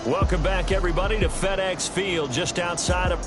Welcome back, everybody, to FedEx Field, just outside of...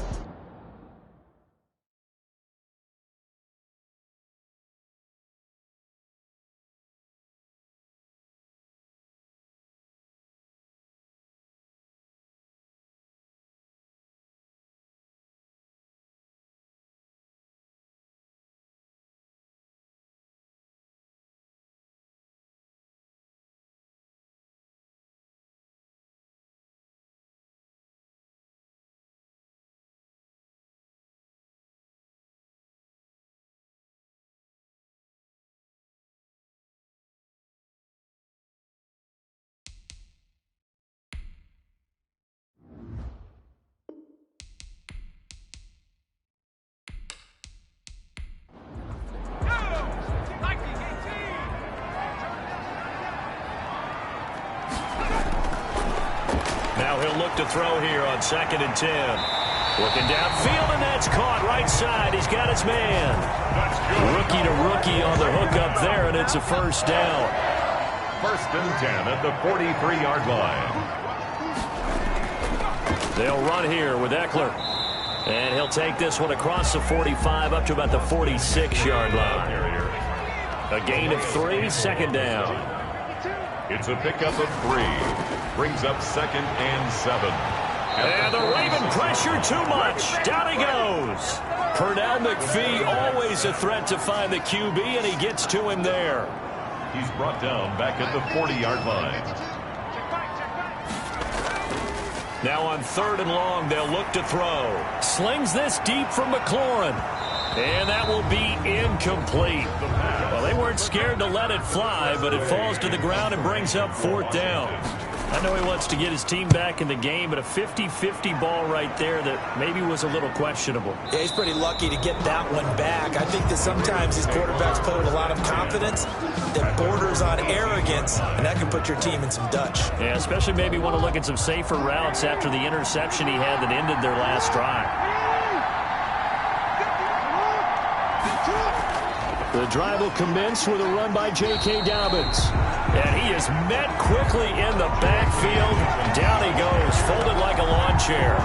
Now he'll look to throw here on 2nd and 10. Looking downfield, and that's caught right side. He's got his man. Rookie to rookie on the hook up there, and it's a first down. 1st and 10 at the 43-yard line. They'll run here with Eckler. And he'll take this one across the 45 up to about the 46-yard line. A gain of 3, 2nd down. It's a pickup of 3. Brings up 2nd and 7. And the Raven pressure too much. Down he goes. Pernell McPhee, always a threat to find the QB, and he gets to him there. He's brought down back at the 40-yard line. Now on 3rd and long, they'll look to throw. Slings this deep from McLaurin. And that will be incomplete. Well, they weren't scared to let it fly, but it falls to the ground and brings up 4th down. I know he wants to get his team back in the game, but a 50-50 ball right there that maybe was a little questionable. Yeah, he's pretty lucky to get that one back. I think that sometimes these quarterbacks play with a lot of confidence that borders on arrogance, and that can put your team in some Dutch. Yeah, especially maybe want to look at some safer routes after the interception he had that ended their last drive. The drive will commence with a run by J.K. Dobbins. And he is met quickly in the backfield. Down he goes, folded like a lawn chair.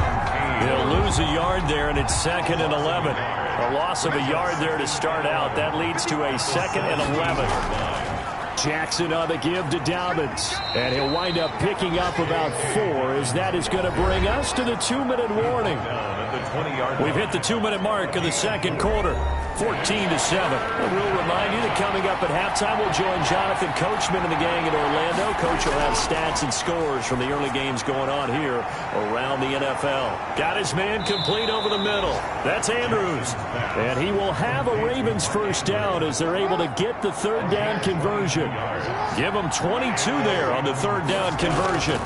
He'll lose a yard there, and it's 2nd and 11. A loss of a yard there to start out. That leads to a 2nd and 11. Jackson on the give to Dobbins. And he'll wind up picking up about 4, as that is going to bring us to the 2-minute warning. We've hit the 2-minute mark of the 2nd quarter. 14-7. We'll remind you that coming up at halftime, we'll join Jonathan Coachman and the gang in Orlando. Coach will have stats and scores from the early games going on here around the NFL. Got his man complete over the middle. That's Andrews. And he will have a Ravens first down as they're able to get the 3rd down conversion. Give them 22 there on the 3rd down conversion.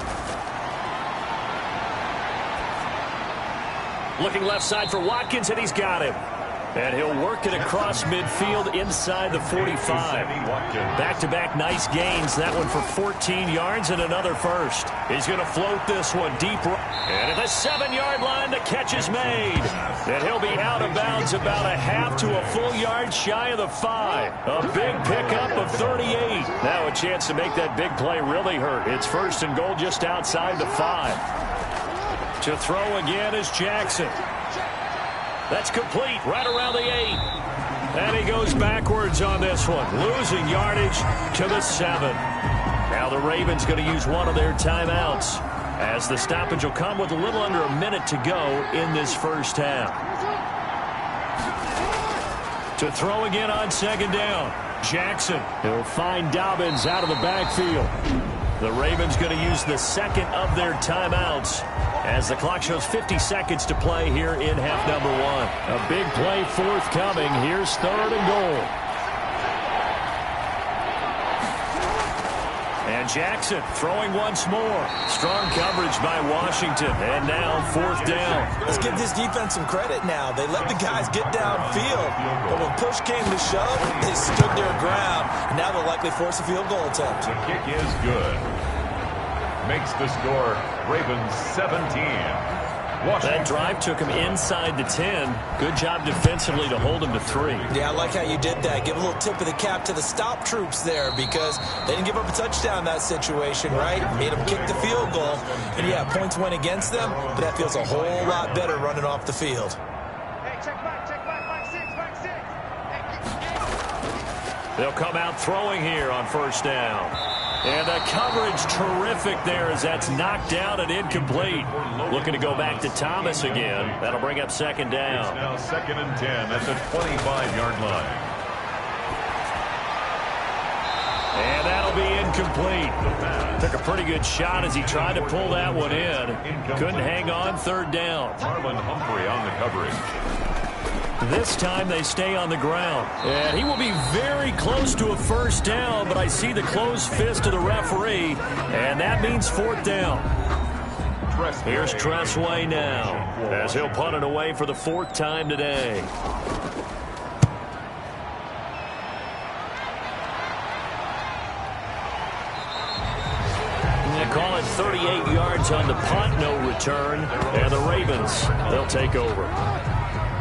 Looking left side for Watkins, and he's got him. And he'll work it across midfield inside the 45. Back-to-back nice gains. That one for 14 yards and another first. He's going to float this one deep. And at the 7-yard line, the catch is made. And he'll be out of bounds about a half to a full yard shy of the 5. A big pickup of 38. Now a chance to make that big play really hurt. It's 1st and goal just outside the 5. To throw again is Jackson. That's complete right around the 8. And he goes backwards on this one, losing yardage to the 7. Now the Ravens going to use one of their timeouts, as the stoppage will come with a little under a minute to go in this first half. To throw again on 2nd down, Jackson. He'll find Dobbins out of the backfield. The Ravens going to use the 2nd of their timeouts, as the clock shows 50 seconds to play here in half number 1. A big play forthcoming. Here's 3rd and goal. And Jackson throwing once more. Strong coverage by Washington. And now 4th down. Let's give this defense some credit now. They let the guys get downfield, but when push came to shove, they stood their ground. And now they'll likely force a field goal attempt. The kick is good. Makes the score Ravens 17. That drive took him inside the 10. Good job defensively to hold him to 3. Yeah, I like how you did that. Give a little tip of the cap to the stop troops there because they didn't give up a touchdown in that situation, right? Made them kick the field goal. And, yeah, points went against them, but that feels a whole lot better running off the field. Hey, check back, back 6, back 6. They'll come out throwing here on first down. And the coverage terrific there as that's knocked down and incomplete. Looking to go back to Thomas again. That'll bring up second down. It's now 2nd and 10 at the 25-yard line. And that'll be incomplete. Took a pretty good shot as he tried to pull that one in. Couldn't hang on, third down. Marlon Humphrey on the coverage. This time they stay on the ground. And he will be very close to a first down, but I see the closed fist of the referee, and that means fourth down. Here's Tressway now, as he'll punt it away for the 4th time today. They call it 38 yards on the punt, no return, and the Ravens, they'll take over.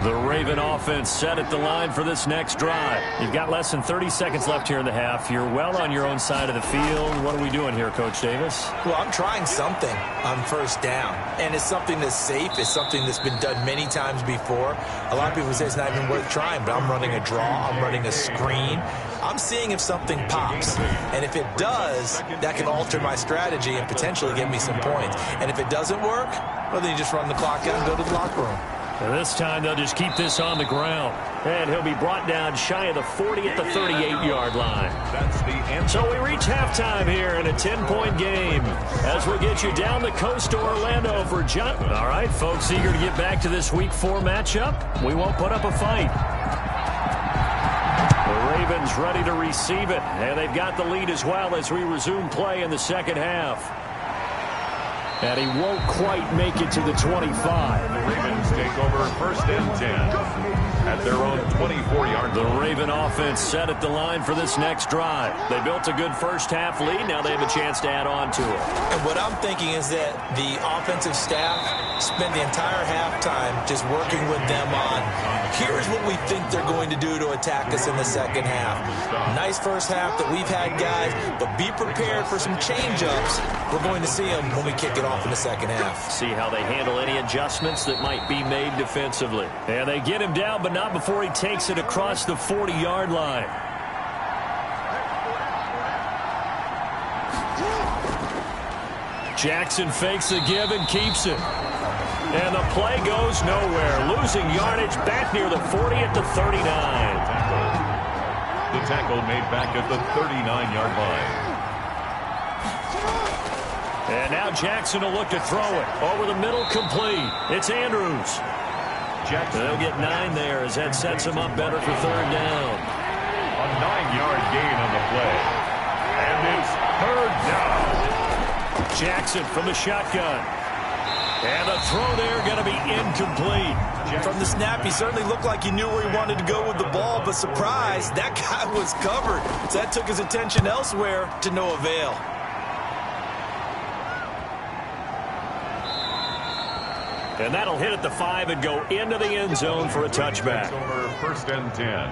The Raven offense set at the line for this next drive. You've got less than 30 seconds left here in the half. You're well on your own side of the field. What are we doing here, Coach Davis? Well, I'm trying something on first down, and it's something that's safe. It's something that's been done many times before. A lot of people say it's not even worth trying, but I'm running a draw. I'm running a screen. I'm seeing if something pops, and if it does, that can alter my strategy and potentially get me some points. And if it doesn't work, well, then you just run the clock out and go to the locker room. And this time they'll just keep this on the ground. And he'll be brought down shy of the 40 at the 38-yard line. That's the end. So we reach halftime here in a 10-point game as we'll get you down the coast to Orlando for John. All right, folks, eager to get back to this Week 4 matchup. We won't put up a fight. The Ravens ready to receive it, and they've got the lead as well as we resume play in the second half. And he won't quite make it to the 25. The Ravens take over 1st and 10 at their own 24-yard line. The Raven offense set at the line for this next drive. They built a good first half lead. Now they have a chance to add on to it. And what I'm thinking is that the offensive staff spend the entire halftime just working with them on, here's what we think they're going to do to attack us in the second half. Nice first half that we've had, guys, but be prepared for some change-ups. We're going to see them when we kick it off in the second half. See how they handle any adjustments that might be made defensively. And they get him down, but not before he takes it across the 40-yard line. Jackson fakes the give and keeps it. And the play goes nowhere. Losing yardage back near the 40 at the 39. The tackle made back at the 39-yard line. And now Jackson will look to throw it. Over the middle, complete. It's Andrews. Jackson. They'll get 9 there as that sets him up better for third down. A 9-yard gain on the play. And it's third down. Jackson from the shotgun. And the throw there going to be incomplete. From the snap, he certainly looked like he knew where he wanted to go with the ball, but surprise, that guy was covered. So that took his attention elsewhere to no avail. And that'll hit at the 5 and go into the end zone for a touchback. Over 1st and 10.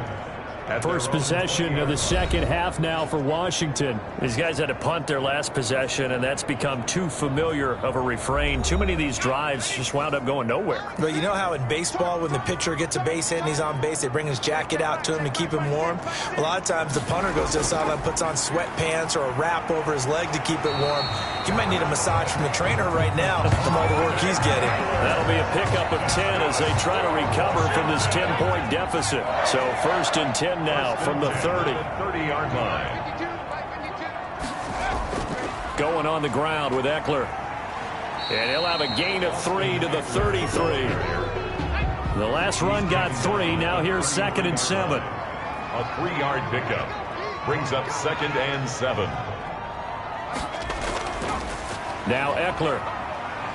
First possession of the second half now for Washington. These guys had to punt their last possession, and that's become too familiar of a refrain. Too many of these drives just wound up going nowhere. But you know how in baseball, when the pitcher gets a base hit and he's on base, they bring his jacket out to him to keep him warm? A lot of times the punter goes to the sideline, puts on sweatpants or a wrap over his leg to keep it warm. He might need a massage from the trainer right now from all the work he's getting. That'll be a pickup of 10 as they try to recover from this 10-point deficit. So 1st and 10 now from the 30. 30-yard line. Going on the ground with Eckler. And he'll have a gain of 3 to the 33. The last run got 3. Now here's 2nd and 7. A 3-yard pickup. Brings up 2nd and 7. Now Eckler.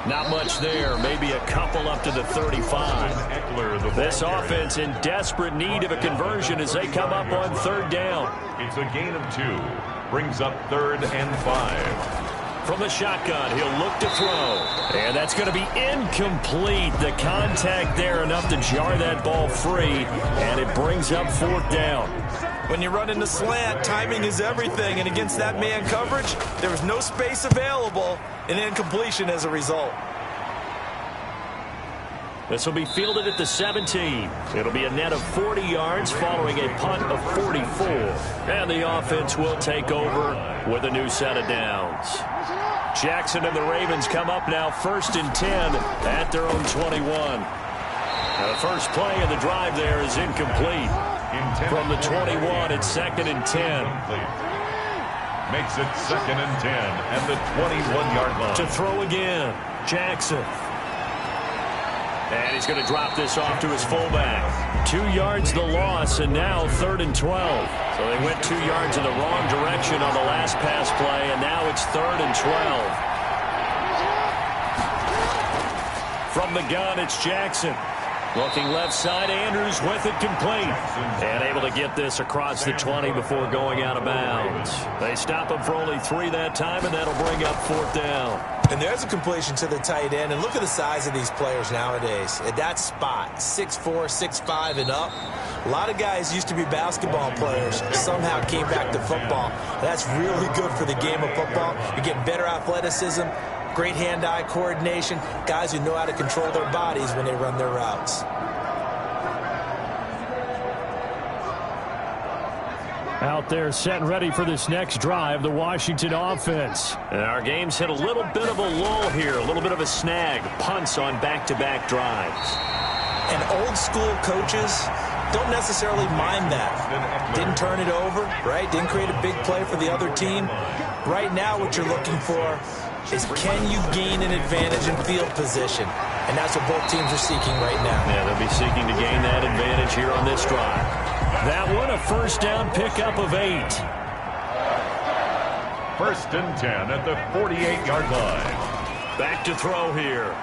Not much there. Maybe a couple up to the 35. Eckler, this offense in desperate need of a conversion as they come up on third down. It's a gain of 2. Brings up 3rd and 5. from the shotgun. He'll look to throw. And that's going to be incomplete. The contact there enough to jar that ball free. And it brings up 4th down. When you run in the slant, timing is everything. And against that man coverage, there was no space available. An incompletion as a result. This will be fielded at the 17. It'll be a net of 40 yards following a punt of 44. And the offense will take over with a new set of downs. Jackson and the Ravens come up now 1st and 10 at their own 21. The first play of the drive there is incomplete. From the 21, it's 2nd and 10. Makes it 2nd and 10 at the 21-yard line. To throw again, Jackson. And he's going to drop this off to his fullback. 2 yards the loss, and now 3rd and 12. So they went 2 yards in the wrong direction on the last pass play, and now it's 3rd and 12. From the gun, it's Jackson. Looking left side, Andrews with it complete. And able to get this across the 20 before going out of bounds. They stop him for only 3 that time, and that'll bring up 4th down. And there's a completion to the tight end. And look at the size of these players nowadays. At that spot, 6'4", 6'5", and up. A lot of guys used to be basketball players, somehow came back to football. That's really good for the game of football. You're getting better athleticism, great hand-eye coordination, guys who know how to control their bodies when they run their routes. Out there set and ready for this next drive, the Washington offense. And our game's hit a little bit of a lull here, a little bit of a snag. Punts on back-to-back drives. And old-school coaches don't necessarily mind that. Didn't turn it over, right? Didn't create a big play for the other team. Right now what you're looking for is can you gain an advantage in field position? And that's what both teams are seeking right now. Yeah, they'll be seeking to gain that advantage here on this drive. That one, a 1st down pickup of 8. 1st and 10 at the 48-yard line. Back to throw here.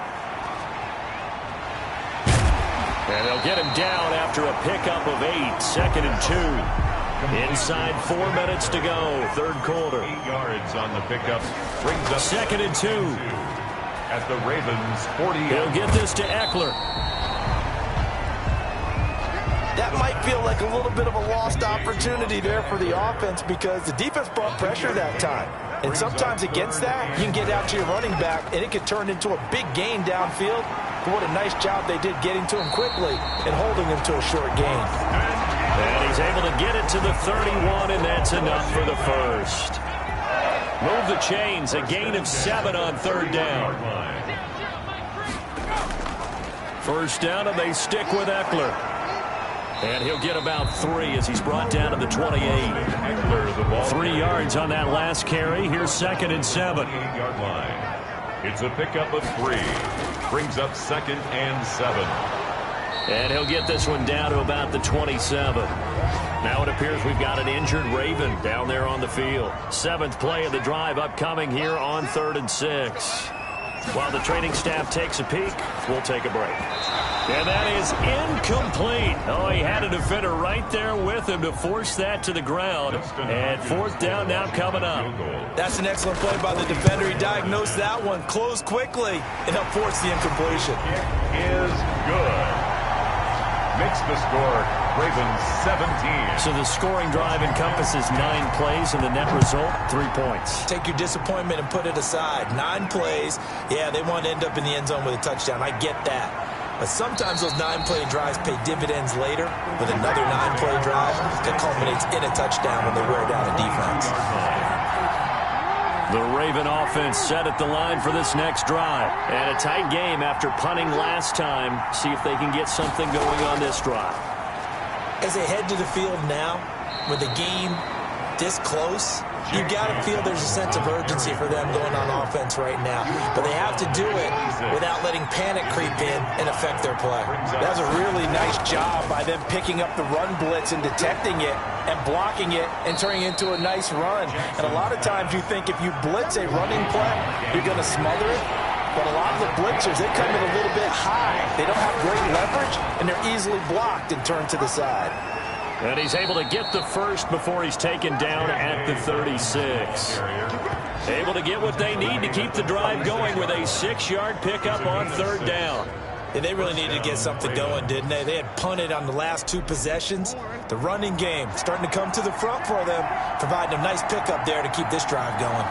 And they'll get him down after a pickup of 8. 2nd and 2. Inside 4 minutes to go, 3rd quarter. 8 yards on the pickup. Brings up 2nd and 2. At the Ravens' 40. He'll get this to Eckler. That might feel like a little bit of a lost opportunity there for the offense because the defense brought pressure that time. And sometimes against that, you can get out to your running back, and it could turn into a big gain downfield. But what a nice job they did getting to him quickly and holding him to a short gain. And he's able to get it to the 31, and that's enough for the first. Move the chains, a gain of 7 on 3rd down. 1st down, and they stick with Eckler. And he'll get about 3 as he's brought down to the 28. 3 yards on that last carry. Here's 2nd and 7. 8-yard line. It's a pickup of 3. Brings up 2nd and 7. And he'll get this one down to about the 27. Now it appears we've got an injured Raven down there on the field. 7th play of the drive upcoming here on 3rd and 6. While the training staff takes a peek, we'll take a break. And that is incomplete. Oh, he had a defender right there with him to force that to the ground. And 4th down now coming up. That's an excellent play by the defender. He diagnosed that one, closed quickly, and helped force the incompletion. It is good. Makes the score Ravens 17. So the scoring drive encompasses 9 plays, and the net result, 3 points. Take your disappointment and put it aside. 9 plays. Yeah, they want to end up in the end zone with a touchdown. I get that. But sometimes those 9-play drives pay dividends later with another 9-play drive that culminates in a touchdown when they wear down a defense. The Raven offense set at the line for this next drive. And a tight game after punting last time. See if they can get something going on this drive. As they head to the field now, with the game this close, you got to feel there's a sense of urgency for them going on offense right now. But they have to do it without letting panic creep in and affect their play. That was a really nice job by them picking up the run blitz and detecting it and blocking it and turning it into a nice run. And a lot of times you think if you blitz a running play, you're going to smother it. But a lot of the blitzers, they come in a little bit high. They don't have great leverage, and they're easily blocked and turned to the side. And he's able to get the first before he's taken down at the 36. Able to get what they need to keep the drive going with a 6-yard pickup on 3rd down. And they really needed to get something going, didn't they? They had punted on the last 2 possessions. The running game starting to come to the front for them, providing a nice pickup there to keep this drive going.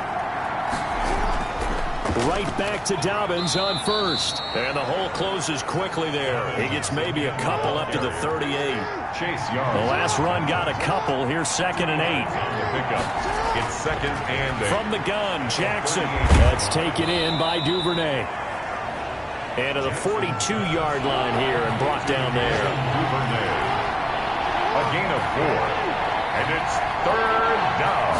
Right back to Dobbins on 1st. And the hole closes quickly there. He gets maybe a couple up to the 38. Chase Young. The last run got a couple. Here's 2nd and 8. The pickup. It's 2nd and 8. From the gun, Jackson. That's taken in by Duvernay. And to the 42-yard line here and brought down there. Duvernay. A gain of 4. And it's 3rd down.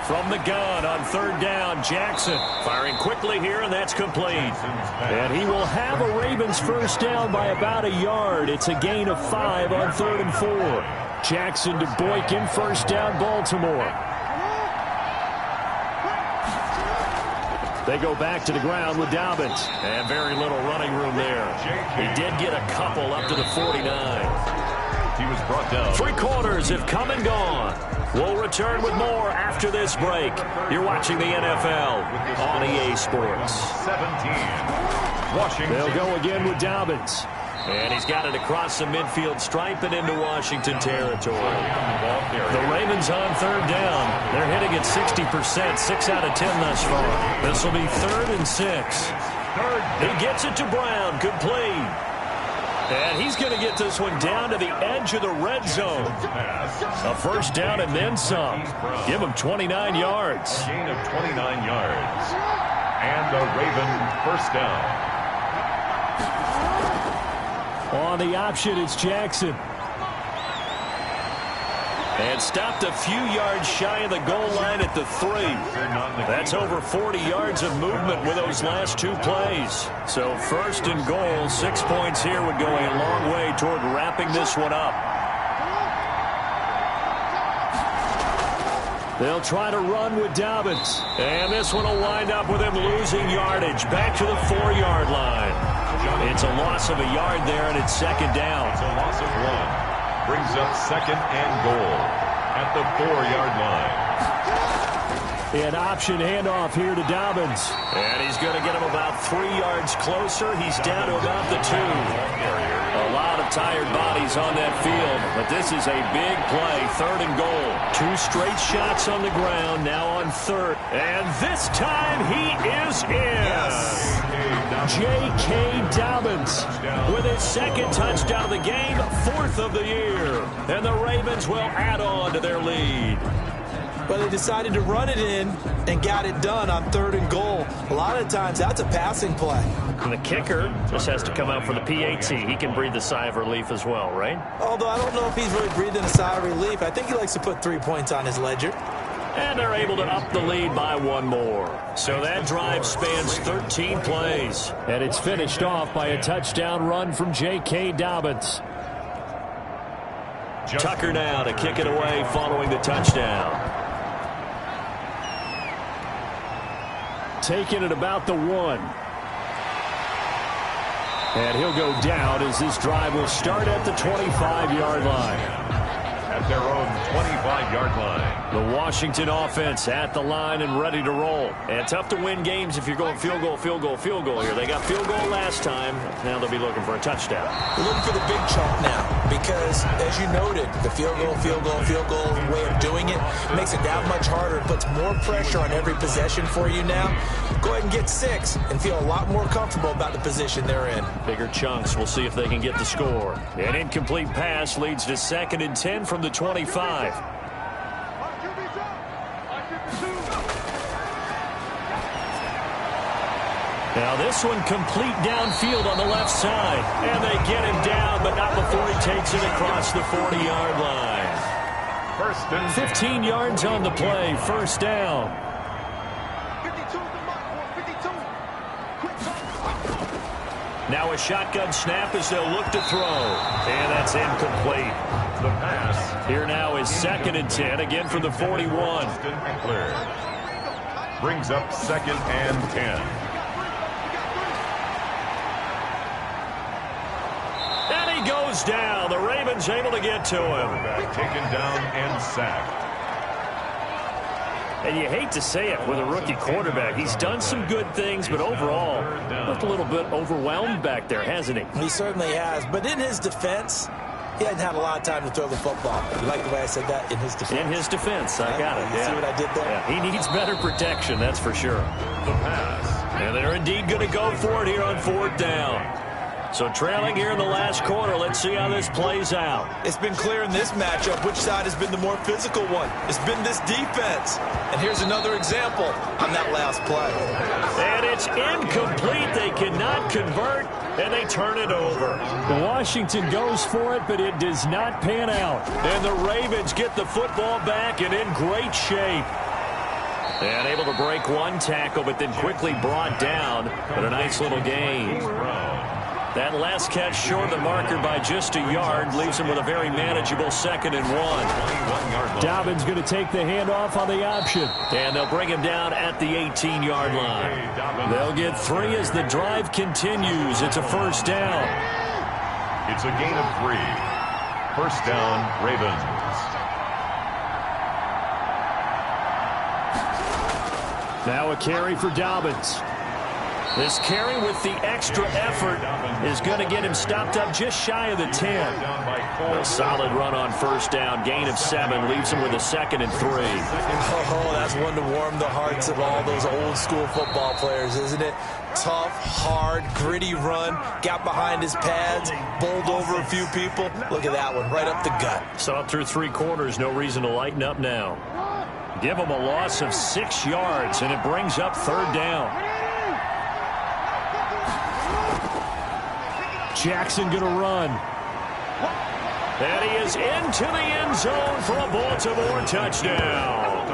From the gun on 3rd down, Jackson firing quickly here, and that's complete. And he will have a Ravens first down by about a yard. It's a gain of 5 on 3rd and 4. Jackson to Boykin, first down, Baltimore. They go back to the ground with Dobbins. And very little running room there. He did get a couple up to the 49. He was brought down. 3 quarters have come and gone. We'll return with more after this break. You're watching the NFL on EA Sports. 17. Washington. They'll go again with Dobbins. And he's got it across the midfield stripe and into Washington territory. The Ravens on 3rd down. They're hitting at 60%, 6 out of 10 thus far. This will be 3rd and 6. He gets it to Brown, complete. And he's going to get this one down to the edge of the red zone. A first down and then some. Give him 29 yards. A gain of 29 yards. And the Raven first down. On the option, it's Jackson. And stopped a few yards shy of the goal line at the 3. That's over 40 yards of movement with those last 2 plays. So 1st and goal, 6 points here would go a long way toward wrapping this one up. They'll try to run with Dobbins. And this one will wind up with him losing yardage. Back to the 4-yard line. It's a loss of a yard there, and it's 2nd down. It's a loss of 1. Brings up 2nd and goal at the 4-yard line. An option handoff here to Dobbins. And he's going to get him about 3 yards closer. He's down to about the 2. A lot of tired bodies on that field, but this is a big play. 3rd and goal. 2 straight shots on the ground, now on 3rd. And this time he is in. Yes. J.K. Dobbins with his 2nd touchdown of the game, 4th of the year. And the Ravens will add on to their lead. But they decided to run it in and got it done on 3rd and goal. A lot of times that's a passing play. And the kicker just has to come out for the PAT. He can breathe a sigh of relief as well, right? Although I don't know if he's really breathing a sigh of relief. I think he likes to put 3 points on his ledger. And they're able to up the lead by 1 more. So that drive spans 13 plays. And it's finished off by a touchdown run from J.K. Dobbins. Tucker now to kick it away following the touchdown. Taking it about the 1. And he'll go down as this drive will start at the 25-yard line. At their own 25-yard line. The Washington offense at the line and ready to roll. And tough to win games if you're going field goal, field goal, field goal here. They got field goal last time. Now they'll be looking for a touchdown. They're looking for the big chunk now because, as you noted, the field goal way of doing it makes it that much harder. It puts more pressure on every possession for you now. Go ahead and get 6 and feel a lot more comfortable about the position they're in. Bigger chunks. We'll see if they can get the score. An incomplete pass leads to 2nd and 10 from the 25. Now this one complete downfield on the left side. And they get him down, but not before he takes it across the 40-yard line. 15 yards on the play. First down. Now a shotgun snap as they'll look to throw. And that's incomplete. The pass. Here now is 2nd and 10, again from the 41. Brings up 2nd and 10. And he goes goes down. The Ravens able to get to him. Taken down and sacked. And you hate to say it with a rookie quarterback. He's done some good things, but overall, looked a little bit overwhelmed back there, hasn't he? He certainly has. But in his defense, he hasn't had a lot of time to throw the football. You like the way I said that? In his defense. In his defense. I got it. You see what I did there? Yeah, he needs better protection, that's for sure. The pass. And they're indeed going to go for it here on 4th down. So trailing here in the last quarter. Let's see how this plays out. It's been clear in this matchup which side has been the more physical one. It's been this defense. And here's another example on that last play. And it's incomplete. They cannot convert, and they turn it over. Washington goes for it, but it does not pan out. And the Ravens get the football back and in great shape. And able to break one tackle, but then quickly brought down. But a nice little gain. That last catch short of the marker by just a yard leaves him with a very manageable 2nd and 1. Dobbins going to take the handoff on the option. And they'll bring him down at the 18-yard line. They'll get 3 as the drive continues. It's a 1st down. It's a gain of 3. 1st down, Ravens. Now a carry for Dobbins. This carry with the extra effort is going to get him stopped up just shy of the 10. A solid run on 1st down. Gain of 7 leaves him with a 2nd and 3. Oh, that's one to warm the hearts of all those old school football players, isn't it? Tough, hard, gritty run. Got behind his pads, bowled over a few people. Look at that one, right up the gut. Saw it through 3 quarters. No reason to lighten up now. Give him a loss of 6 yards, and it brings up 3rd down. Jackson going to run. And he is into the end zone for a Baltimore touchdown.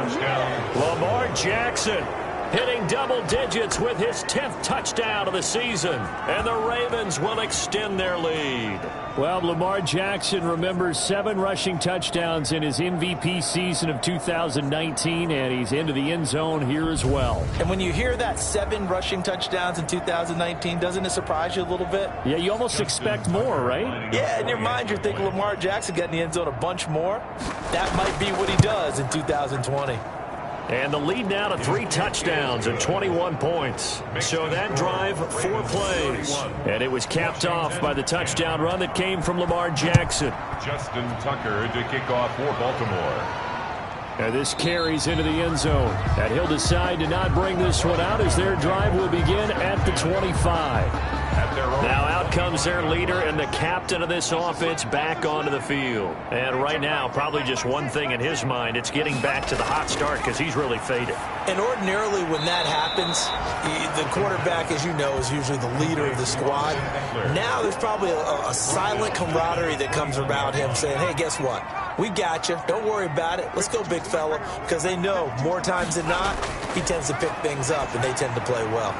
Lamar Jackson hitting double digits with his 10th touchdown of the season. And the Ravens will extend their lead. Well, Lamar Jackson remembers 7 rushing touchdowns in his MVP season of 2019, and he's into the end zone here as well. And when you hear that 7 rushing touchdowns in 2019, doesn't it surprise you a little bit? Yeah, you almost expect more, right? Yeah, in your mind you're thinking Lamar Jackson got in the end zone a bunch more. That might be what he does in 2020. And the lead now to 3 touchdowns and 21 points. So that drive, 4 plays. And it was capped off by the touchdown run that came from Lamar Jackson. Justin Tucker to kick off for Baltimore. And this carries into the end zone. And he'll decide to not bring this one out as their drive will begin at the 25. Now out comes their leader and the captain of this offense back onto the field. And right now, probably just one thing in his mind. It's getting back to the hot start because he's really faded. And ordinarily when that happens, the quarterback, as you know, is usually the leader of the squad. Now there's probably a silent camaraderie that comes about him saying, hey, guess what? We got you. Don't worry about it. Let's go, big fella. Because they know more times than not, he tends to pick things up, and they tend to play well.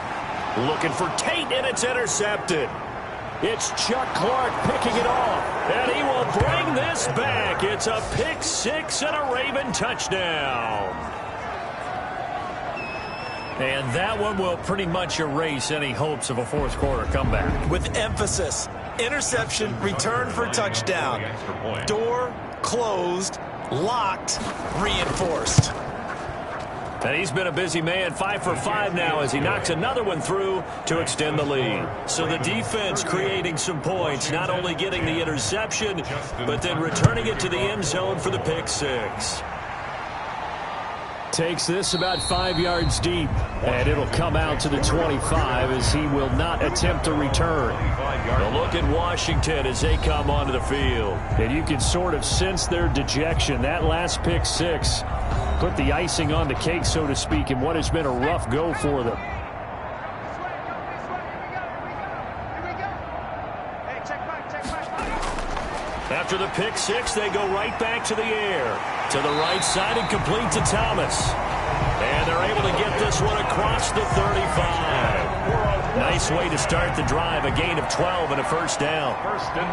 Looking for Tate, and it's intercepted. It's Chuck Clark picking it off, and he will bring this back. It's a pick 6 and a Raven touchdown. And that one will pretty much erase any hopes of a 4th quarter comeback. With emphasis, interception, return for touchdown. Door closed, locked, reinforced. And he's been a busy man, 5 for 5 now as he knocks another one through to extend the lead. So the defense creating some points, not only getting the interception, but then returning it to the end zone for the pick 6. Takes this about 5 yards deep, and it'll come out to the 25 as he will not attempt to return. A look at Washington as they come onto the field. And you can sort of sense their dejection. That last pick 6 put the icing on the cake, so to speak, in what has been a rough go for them. After the pick 6, they go right back to the air. To the right side and complete to Thomas. And they're able to get this one across the 35. Nice way to start the drive. A gain of 12 and a 1st down.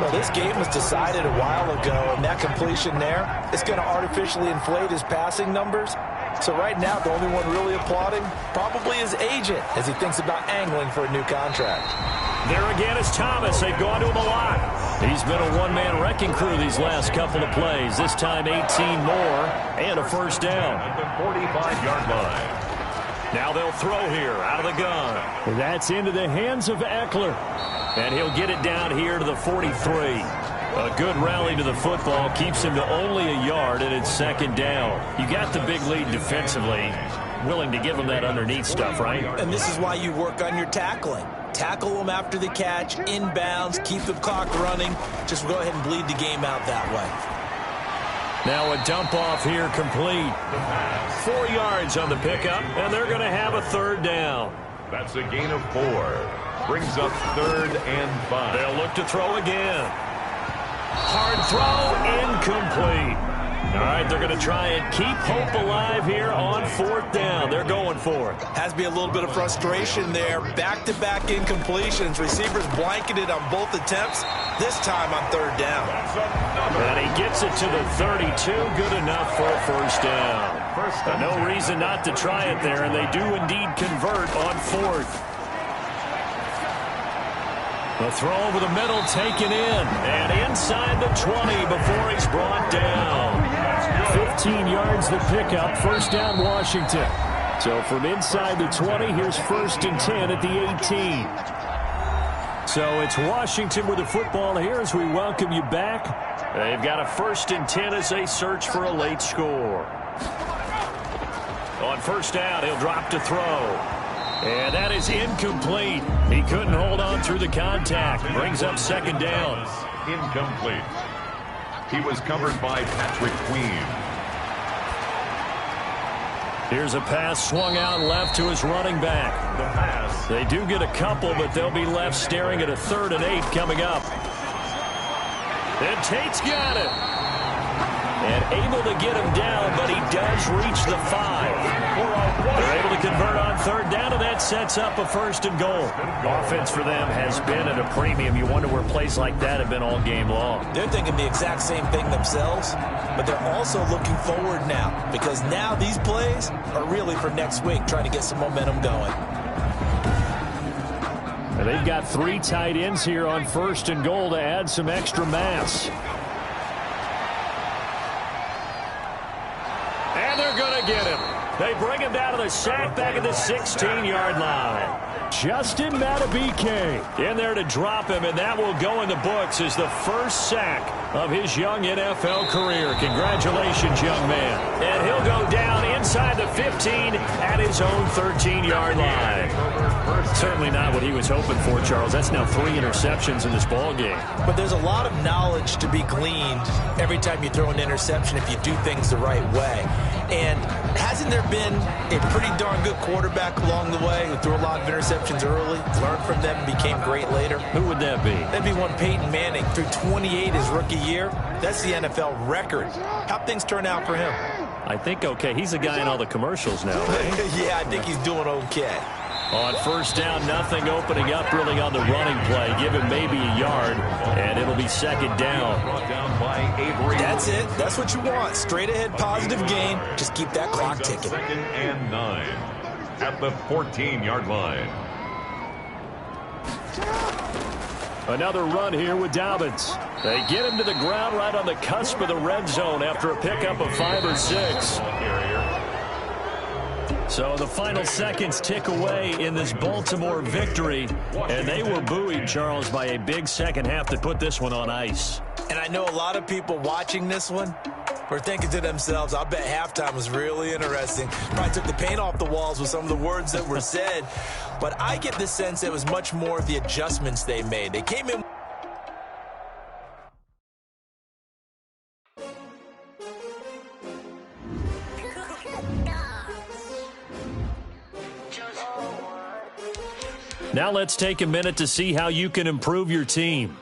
Well, this game was decided a while ago, and that completion there is going to artificially inflate his passing numbers. So right now, the only one really applauding probably his agent as he thinks about angling for a new contract. There again is Thomas. They've gone to him a lot. He's been a one-man wrecking crew these last couple of plays. This time 18 more and a first down. At the 45-yard line. Now they'll throw here out of the gun. That's into the hands of Eckler. And he'll get it down here to the 43. A good rally to the football keeps him to only a yard, and it's second down. You got the big lead defensively. Willing to give him that underneath stuff, right? And this is why you work on your tackling. Tackle them after the catch, inbounds, keep the clock running. Just go ahead and bleed the game out that way. Now a dump off here complete. 4 yards on the pickup, and they're going to have a third down. That's a gain of 4. Brings up 3rd and 5. They'll look to throw again. Hard throw, incomplete. All right, they're going to try and keep hope alive here on 4th down. They're going for it. Has to be a little bit of frustration there. Back-to-back incompletions. Receivers blanketed on both attempts. This time on 3rd down. And he gets it to the 32. Good enough for a first down. No reason not to try it there, and they do indeed convert on 4th. The throw over the middle taken in. And inside the 20 before he's brought down. 15 yards the pickup. First down Washington. So from inside the 20, here's 1st and 10 at the 18. So it's Washington with the football here as we welcome you back. They've got a 1st and 10 as they search for a late score. On first down, he'll drop to throw. And that is incomplete. He couldn't hold on through the contact. Brings up second down. Incomplete. He was covered by Patrick Queen. Here's a pass swung out left to his running back. The pass. They do get a couple, but they'll be left staring at a 3rd and 8 coming up. And Tate's got it. And able to get him down, but he does reach the 5. They're able to convert on 3rd down, and that sets up a 1st and goal. Offense for them has been at a premium. You wonder where plays like that have been all game long. They're thinking the exact same thing themselves, but they're also looking forward now because now these plays are really for next week, trying to get some momentum going. And they've got 3 tight ends here on 1st and goal to add some extra mass. And they're going to get him. They bring him down to the sack back at the 16-yard line. Justin Madubuike in there to drop him, and that will go in the books as the first sack of his young NFL career. Congratulations, young man. And he'll go down inside the 15 at his own 13-yard line. Certainly not what he was hoping for, Charles. That's now 3 interceptions in this ball game. But there's a lot of knowledge to be gleaned every time you throw an interception if you do things the right way. And hasn't there been a pretty darn good quarterback along the way who threw a lot of interceptions early, learned from them, and became great later? Who would that be? That'd be one Peyton Manning. Threw 28 his rookie year. That's the NFL record. How'd things turn out for him? I think okay. He's a guy in all the commercials now. Yeah, I think he's doing okay. On first down, nothing opening up really on the running play. Give him maybe a yard, and it'll be second down. Brought down by Avery. That's it. That's what you want. Straight ahead, positive gain. Just keep that clock ticking. 2nd and 9 at the 14-yard line. Another run here with Dobbins. They get him to the ground right on the cusp of the red zone after a pickup of 5 or 6. So the final seconds tick away in this Baltimore victory, and they were buoyed, Charles, by a big second half that put this one on ice. And I know a lot of people watching this one were thinking to themselves, I bet halftime was really interesting. Probably took the paint off the walls with some of the words that were said. But I get the sense it was much more of the adjustments they made. They came in. Now let's take a minute to see how you can improve your team.